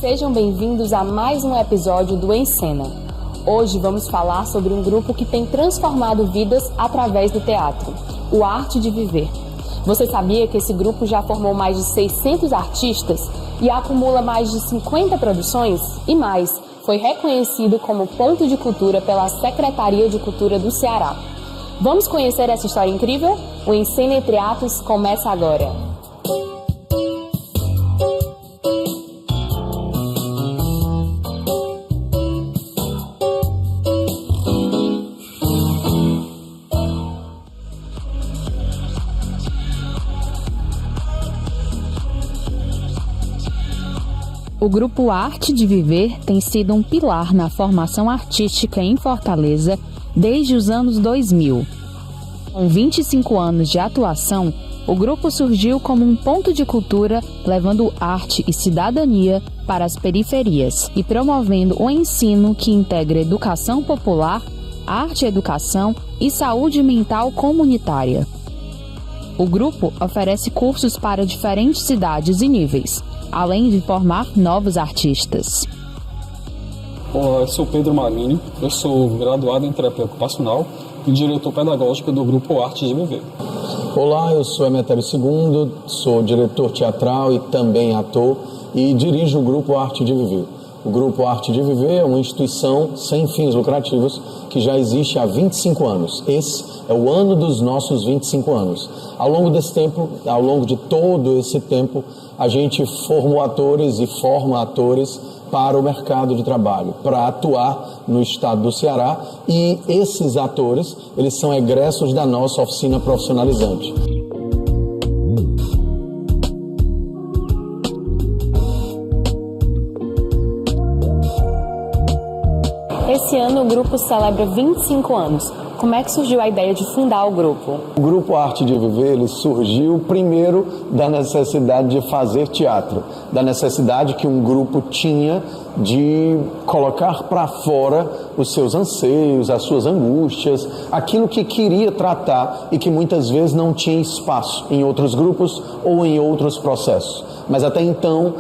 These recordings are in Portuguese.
Sejam bem-vindos a mais um episódio do Em Cena. Hoje vamos falar sobre um grupo que tem transformado vidas através do teatro, o Arte de Viver. Você sabia que esse grupo já formou mais de 600 artistas e acumula mais de 50 produções? E mais, foi reconhecido como ponto de cultura pela Secretaria de Cultura do Ceará. Vamos conhecer essa história incrível? O Em Cena Entre Atos começa agora. O Grupo Arte de Viver tem sido um pilar na formação artística em Fortaleza desde os anos 2000. Com 25 anos de atuação, o grupo surgiu como um ponto de cultura, levando arte e cidadania para as periferias e promovendo o ensino que integra educação popular, arte-educação e saúde mental comunitária. O grupo oferece cursos para diferentes cidades e níveis, além de formar novos artistas. Olá, eu sou Pedro Marinho, eu sou graduado em terapia ocupacional e diretor pedagógico do Grupo Arte de Viver. Olá, eu sou Emetério II, sou diretor teatral e também ator e dirijo o Grupo Arte de Viver. O Grupo Arte de Viver é uma instituição sem fins lucrativos que já existe há 25 anos. Esse é o ano dos nossos 25 anos. Ao longo desse tempo, ao longo de todo esse tempo, a gente formou atores e forma atores para o mercado de trabalho, para atuar no estado do Ceará, e esses atores, eles são egressos da nossa oficina profissionalizante. Esse ano o grupo celebra 25 anos. Como é que surgiu a ideia de fundar o grupo? O Grupo Arte de Viver ele surgiu primeiro da necessidade de fazer teatro, da necessidade que um grupo tinha de colocar para fora os seus anseios, as suas angústias, aquilo que queria tratar e que muitas vezes não tinha espaço em outros grupos ou em outros processos. Mas até então,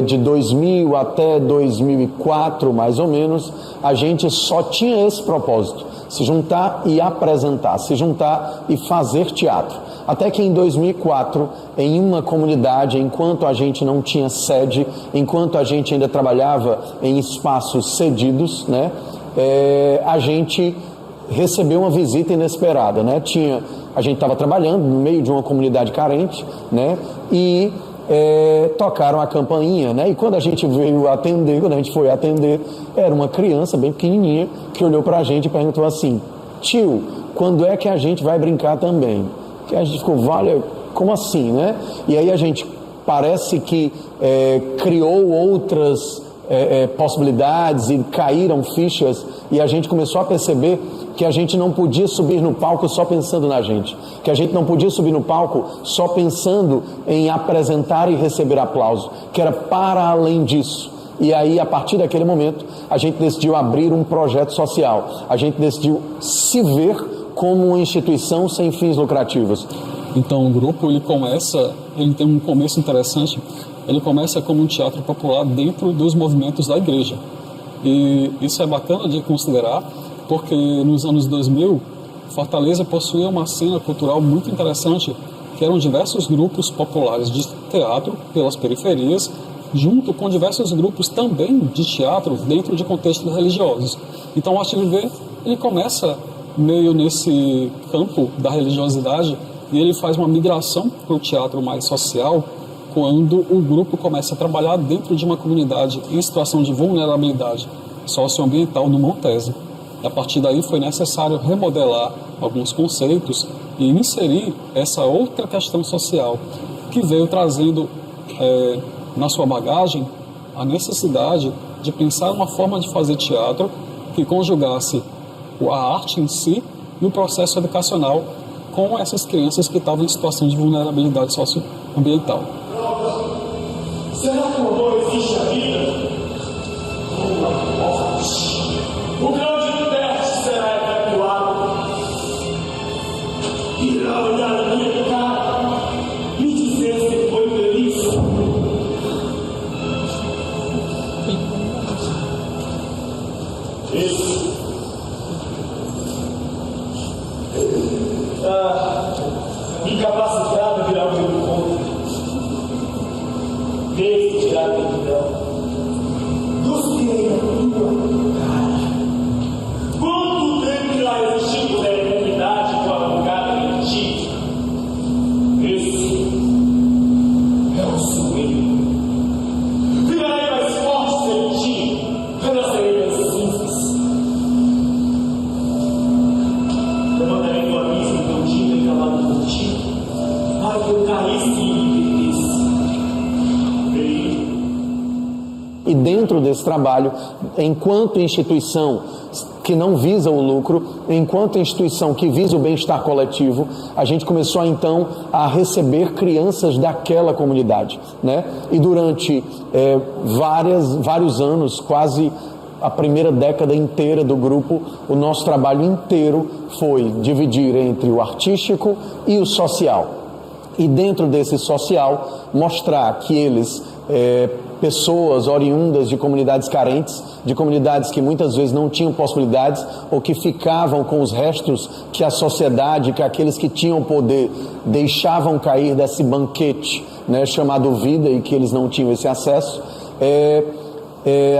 de 2000 até 2004, mais ou menos, a gente só tinha esse propósito: se juntar e apresentar, se juntar e fazer teatro. Até que em 2004, em uma comunidade, enquanto a gente não tinha sede, enquanto a gente ainda trabalhava em espaços cedidos, né, a gente recebeu uma visita inesperada, né? A gente estava trabalhando no meio de uma comunidade carente, né, e tocaram a campainha, né? E quando a gente foi atender, era uma criança bem pequenininha que olhou pra gente e perguntou assim: tio, quando é que a gente vai brincar também? Que a gente ficou, vale, como assim, né? E aí a gente parece que criou outras possibilidades e caíram fichas, e a gente começou a perceber que a gente não podia subir no palco só pensando na gente, que a gente não podia subir no palco só pensando em apresentar e receber aplauso, que era para além disso. E aí, a partir daquele momento, a gente decidiu abrir um projeto social, a gente decidiu se ver como uma instituição sem fins lucrativos. Então o grupo ele tem um começo interessante. Ele começa como um teatro popular dentro dos movimentos da igreja. E isso é bacana de considerar, porque nos anos 2000, Fortaleza possuía uma cena cultural muito interessante, que eram diversos grupos populares de teatro pelas periferias, junto com diversos grupos também de teatro dentro de contextos religiosos. Então o Arte de Viver, ele começa meio nesse campo da religiosidade e ele faz uma migração para o teatro mais social, quando o grupo começa a trabalhar dentro de uma comunidade em situação de vulnerabilidade socioambiental no Montese. A partir daí foi necessário remodelar alguns conceitos e inserir essa outra questão social, que veio trazendo na sua bagagem a necessidade de pensar uma forma de fazer teatro que conjugasse a arte em si e o processo educacional com essas crianças que estavam em situação de vulnerabilidade socioambiental. Será que o amor existe a vida? Uma morte. O grande teste será efetuado. Irá olhar a minha cara e dizer se foi feliz. Incapacitado de virar o meu encontro. Devo tirar a multidão. Cuspirei na tua cara. Quanto tempo já existiu da eternidade com a alongada em ti? Esse é o sonho. Virarei mais forte sem ti. Renascerei das cinzas. Levantarei do abismo teu dia e calado por ti, para que eu caísse e me perdesse. E dentro desse trabalho, enquanto instituição que não visa o lucro, enquanto instituição que visa o bem-estar coletivo, a gente começou então a receber crianças daquela comunidade, né? E durante vários anos, quase a primeira década inteira do grupo, o nosso trabalho inteiro foi dividir entre o artístico e o social. E dentro desse social, mostrar que eles, pessoas oriundas de comunidades carentes, de comunidades que muitas vezes não tinham possibilidades ou que ficavam com os restos que a sociedade, que aqueles que tinham poder deixavam cair desse banquete, né, chamado vida, e que eles não tinham esse acesso,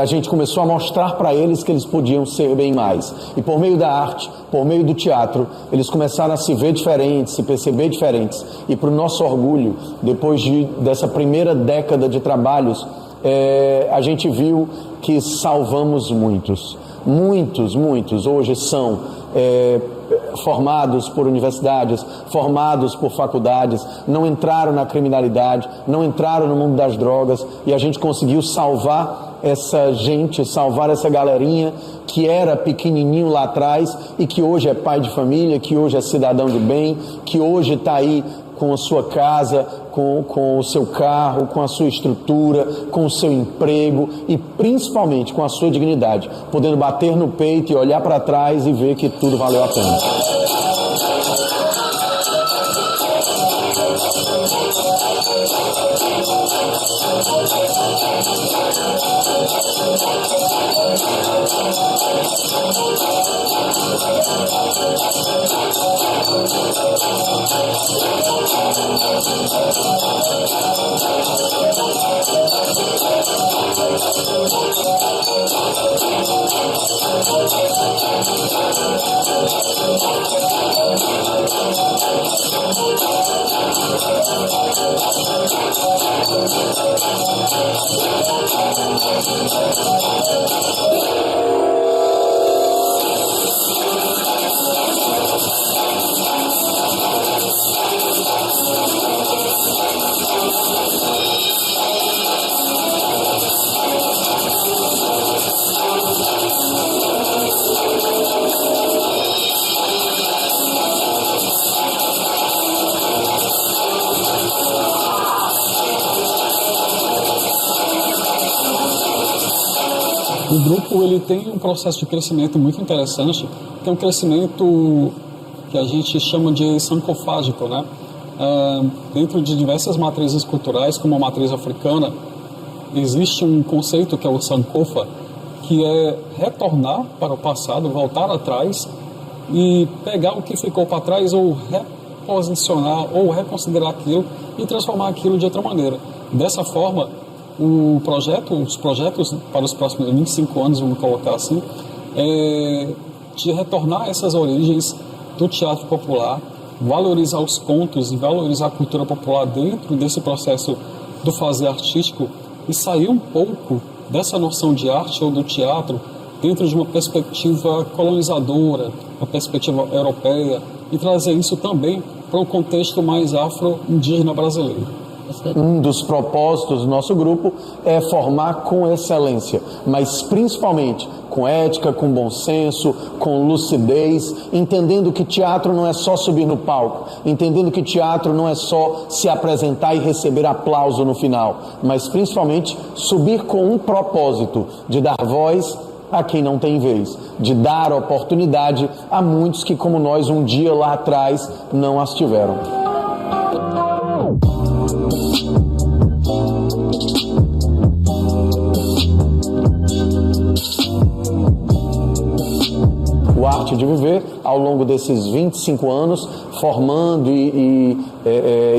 a gente começou a mostrar para eles que eles podiam ser bem mais. E por meio da arte, por meio do teatro, eles começaram a se ver diferentes, se perceber diferentes. E para o nosso orgulho, depois dessa primeira década de trabalhos, a gente viu que salvamos muitos. Muitos hoje são formados por universidades, formados por faculdades, não entraram na criminalidade, não entraram no mundo das drogas, e a gente conseguiu salvar essa gente, salvar essa galerinha que era pequenininho lá atrás e que hoje é pai de família, que hoje é cidadão de bem, que hoje está aí com a sua casa, com o seu carro, com a sua estrutura, com o seu emprego e principalmente com a sua dignidade, podendo bater no peito e olhar para trás e ver que tudo valeu a pena. O grupo ele tem um processo de crescimento muito interessante, que é um crescimento que a gente chama de sancofágico, né? Dentro de diversas matrizes culturais, como a matriz africana, existe um conceito que é o sankofa, que é retornar para o passado, voltar atrás e pegar o que ficou para trás ou reposicionar ou reconsiderar aquilo e transformar aquilo de outra maneira. Dessa forma, os projetos para os próximos 25 anos, vamos colocar assim, de retornar essas origens do teatro popular, valorizar os contos e valorizar a cultura popular dentro desse processo do fazer artístico e sair um pouco dessa noção de arte ou do teatro dentro de uma perspectiva colonizadora, uma perspectiva europeia, e trazer isso também para um contexto mais afro-indígena brasileiro. Um dos propósitos do nosso grupo é formar com excelência, mas principalmente com ética, com bom senso, com lucidez, entendendo que teatro não é só subir no palco, entendendo que teatro não é só se apresentar e receber aplauso no final, mas principalmente subir com um propósito de dar voz a quem não tem vez, de dar oportunidade a muitos que, como nós, um dia lá atrás não as tiveram. O Arte de Viver, ao longo desses 25 anos, formando e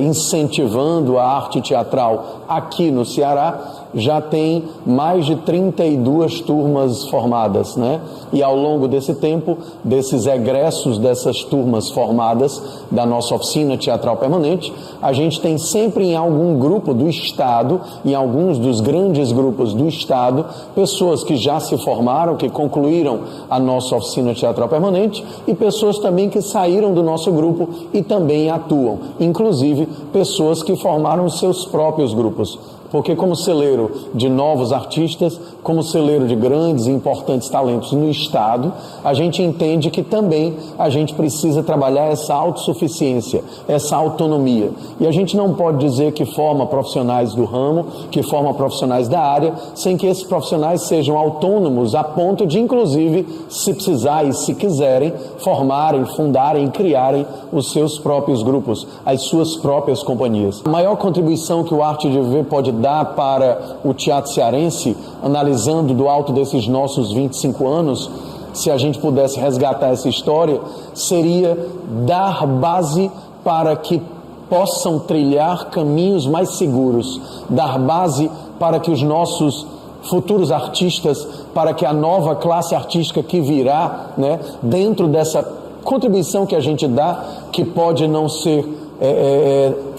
incentivando a arte teatral aqui no Ceará, já tem mais de 32 turmas formadas, né? E ao longo desse tempo, desses egressos dessas turmas formadas da nossa oficina teatral permanente, a gente tem sempre em algum grupo do Estado, em alguns dos grandes grupos do Estado, pessoas que já se formaram, que concluíram a nossa oficina teatral permanente, e pessoas também que saíram do nosso grupo e também atuam, inclusive pessoas que formaram seus próprios grupos. Porque como celeiro de novos artistas, como celeiro de grandes e importantes talentos no Estado, a gente entende que também a gente precisa trabalhar essa autossuficiência, essa autonomia. E a gente não pode dizer que forma profissionais do ramo, que forma profissionais da área, sem que esses profissionais sejam autônomos a ponto de, inclusive, se precisar e se quiserem, formarem, fundarem e criarem os seus próprios grupos, as suas próprias companhias. A maior contribuição que o Arte de Viver pode dar para o teatro cearense, analisando do alto desses nossos 25 anos, se a gente pudesse resgatar essa história, seria dar base para que possam trilhar caminhos mais seguros, dar base para que os nossos futuros artistas, para que a nova classe artística que virá, né, dentro dessa contribuição que a gente dá, que pode não ser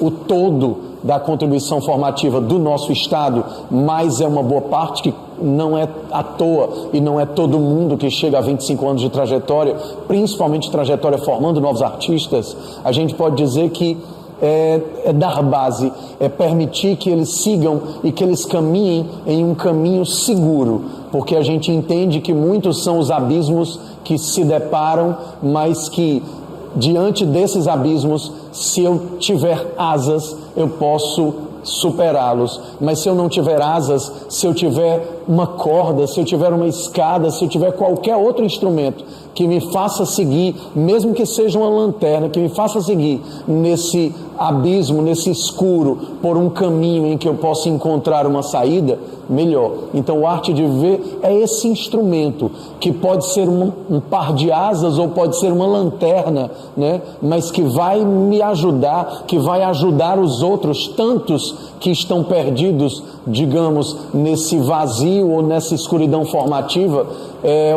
o todo da contribuição formativa do nosso Estado, mas é uma boa parte, que não é à toa e não é todo mundo que chega a 25 anos de trajetória, principalmente trajetória formando novos artistas. A gente pode dizer que é dar base, é permitir que eles sigam e que eles caminhem em um caminho seguro, porque a gente entende que muitos são os abismos que se deparam, mas que diante desses abismos, se eu tiver asas, eu posso superá-los. Mas se eu não tiver asas, se eu tiver uma corda, se eu tiver uma escada, se eu tiver qualquer outro instrumento que me faça seguir, mesmo que seja uma lanterna, que me faça seguir nesse abismo, nesse escuro, por um caminho em que eu possa encontrar uma saída, melhor. Então o Arte de Viver é esse instrumento que pode ser um par de asas ou pode ser uma lanterna, né? Mas que vai me ajudar, que vai ajudar os outros tantos que estão perdidos, digamos, nesse vazio ou nessa escuridão formativa,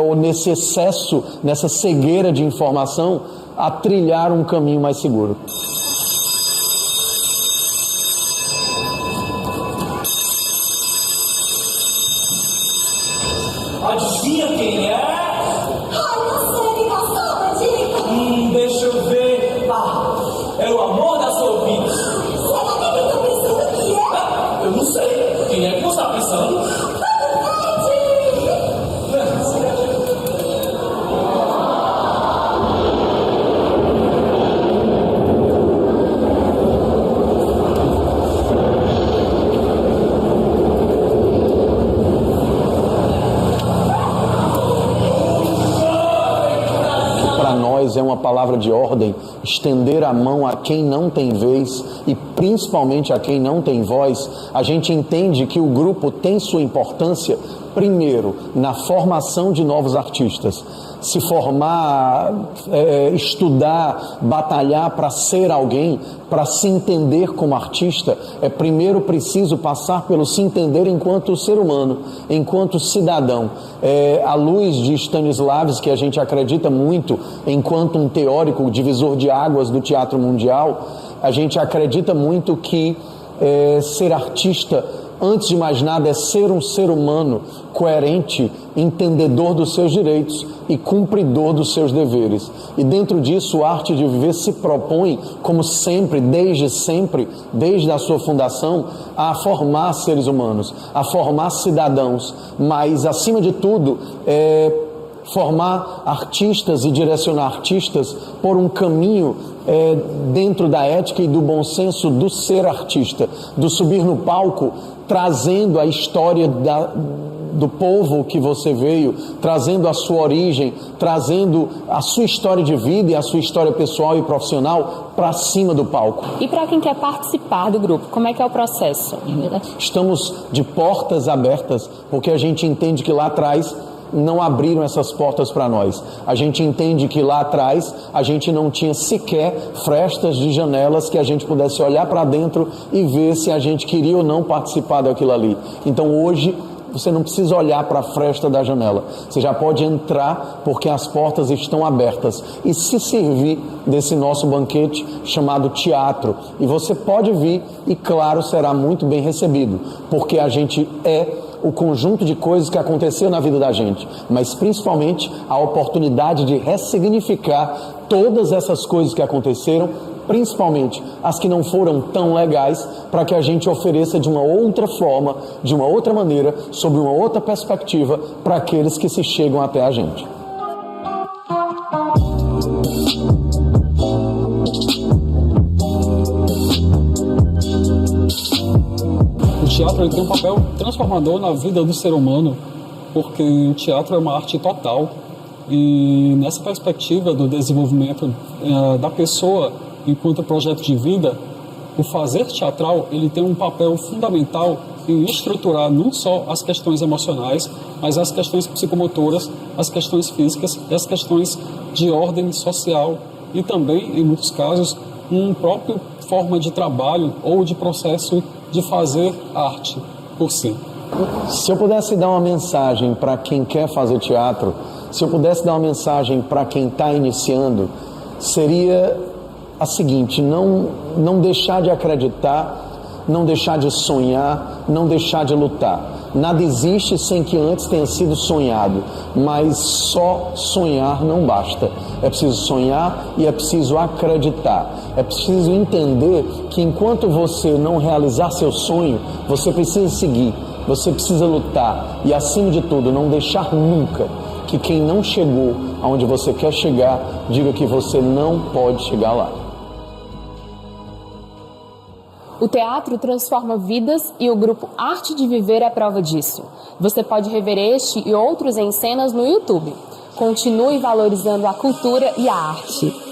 ou nesse excesso, nessa cegueira de informação, a trilhar um caminho mais seguro. Adivinha quem é? Ai, não sei, me passou uma dica. Deixa eu ver. Ah, é o amor da sua vida. Será que eu tô pensando que é? Eu não sei. Quem é que você está pensando? É uma palavra de ordem, estender a mão a quem não tem vez e principalmente a quem não tem voz. A gente entende que o grupo tem sua importância, primeiro, na formação de novos artistas. Se formar, estudar, batalhar para ser alguém, para se entender como artista, é primeiro preciso passar pelo se entender enquanto ser humano, enquanto cidadão. À luz de Stanislavski, que a gente acredita muito enquanto um teórico divisor de águas do teatro mundial, a gente acredita muito que ser artista, antes de mais nada, é ser um ser humano coerente, entendedor dos seus direitos e cumpridor dos seus deveres. E dentro disso, o Arte de Viver se propõe, como sempre, desde a sua fundação, a formar seres humanos, a formar cidadãos, mas, acima de tudo, formar artistas e direcionar artistas por um caminho dentro da ética e do bom senso do ser artista, do subir no palco, trazendo a história do povo que você veio, trazendo a sua origem, trazendo a sua história de vida e a sua história pessoal e profissional para cima do palco. E para quem quer participar do grupo, como é que é o processo? Estamos de portas abertas, porque a gente entende que lá atrás não abriram essas portas para nós. A gente entende que lá atrás a gente não tinha sequer frestas de janelas que a gente pudesse olhar para dentro e ver se a gente queria ou não participar daquilo ali. Então hoje você não precisa olhar para a fresta da janela. Você já pode entrar porque as portas estão abertas e se servir desse nosso banquete chamado teatro. E você pode vir e, claro, será muito bem recebido, porque a gente é o conjunto de coisas que aconteceu na vida da gente, mas principalmente a oportunidade de ressignificar todas essas coisas que aconteceram, principalmente as que não foram tão legais, para que a gente ofereça de uma outra forma, de uma outra maneira, sob uma outra perspectiva, para aqueles que se chegam até a gente. O teatro tem um papel transformador na vida do ser humano, porque o teatro é uma arte total e nessa perspectiva do desenvolvimento da pessoa enquanto projeto de vida, o fazer teatral ele tem um papel fundamental em estruturar não só as questões emocionais, mas as questões psicomotoras, as questões físicas e as questões de ordem social e também, em muitos casos, uma própria forma de trabalho ou de processo de fazer arte por si. Se eu pudesse dar uma mensagem para quem quer fazer teatro, se eu pudesse dar uma mensagem para quem está iniciando, seria a seguinte: não deixar de acreditar, não deixar de sonhar, não deixar de lutar. Nada existe sem que antes tenha sido sonhado, mas só sonhar não basta. É preciso sonhar e é preciso acreditar. É preciso entender que enquanto você não realizar seu sonho, você precisa seguir, você precisa lutar e, acima de tudo, não deixar nunca que quem não chegou aonde você quer chegar diga que você não pode chegar lá. O teatro transforma vidas e o grupo Arte de Viver é prova disso. Você pode rever este e outros em cenas no YouTube. Continue valorizando a cultura e a arte.